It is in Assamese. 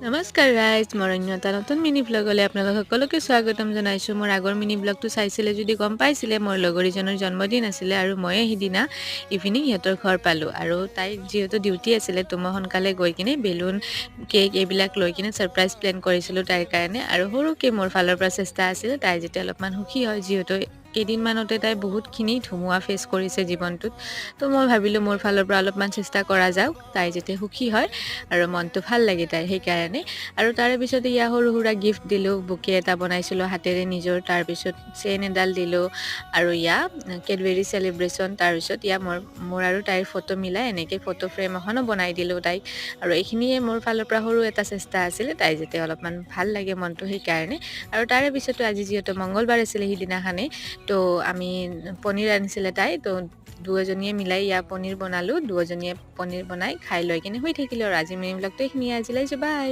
নমস্কাৰ গাইজ, মই অন্য এটা নতুন মিনি ব্লগলৈ আপোনালোক সকলোকে স্বাগতম জনাইছোঁ। মোৰ আগৰ মিনি ব্লগটো চাইছিলে যদি গম পাইছিলে, মোৰ লগৰীজনৰ জন্মদিন আছিলে আৰু ময়ে সিদিনা ইভিনিং সিহঁতৰ ঘৰ পালোঁ। আৰু তাইৰ যিহেতু ডিউটি আছিলে, তো মই সোনকালে গৈ কিনে বেলুন কেক এইবিলাক লৈ কিনে ছাৰপ্ৰাইজ প্লেন কৰিছিলোঁ তাইৰ কাৰণে। আৰু সৰুকৈ মোৰ ফালৰ পৰা চেষ্টা আছিলে তাই যেতিয়া অলপমান সুখী হয়, যিহেতু কেইদিনমানতে তাই বহুতখিনি ধুমুহা ফেচ কৰিছে জীৱনটোত। তো মই ভাবিলোঁ মোৰ ফালৰ পৰা অলপমান চেষ্টা কৰা যাওক, তাই যেতিয়া সুখী হয় আৰু মনটো ভাল লাগে তাইৰ, সেইকাৰণে। আৰু তাৰে পিছতে ইয়া সৰু সুৰা গিফ্ট দিলোঁ, বুকে এটা বনাইছিলোঁ হাতেৰে নিজৰ, তাৰপিছত চেইন এডাল দিলোঁ আৰু ইয়া কেডবেৰী চেলিব্ৰেশ্যন, তাৰপিছত ইয়া মোৰ আৰু তাইৰ ফটো মিলাই এনেকৈ ফটো ফ্ৰেম এখনো বনাই দিলোঁ তাইক। আৰু এইখিনিয়ে মোৰ ফালৰ পৰা সৰু এটা চেষ্টা আছিলে, তাই যাতে অলপমান ভাল লাগে মনটো, সেইকাৰণে। আৰু তাৰে পিছতো আজি যিহেতু মংগলবাৰ আছিলে সিদিনাখনে, তো আমি পনীৰ আনিছিলে তাই, তো দুয়োজনীয়ে মিলাই ইয়া পনীৰ বনালোঁ, দুয়োজনীয়ে পনীৰ বনাই খাই লৈ কিনে শুই থাকিলোঁ। আৰু আজি মিনি ব্লগটো এইখিনিয়ে, আজিলৈ বাই।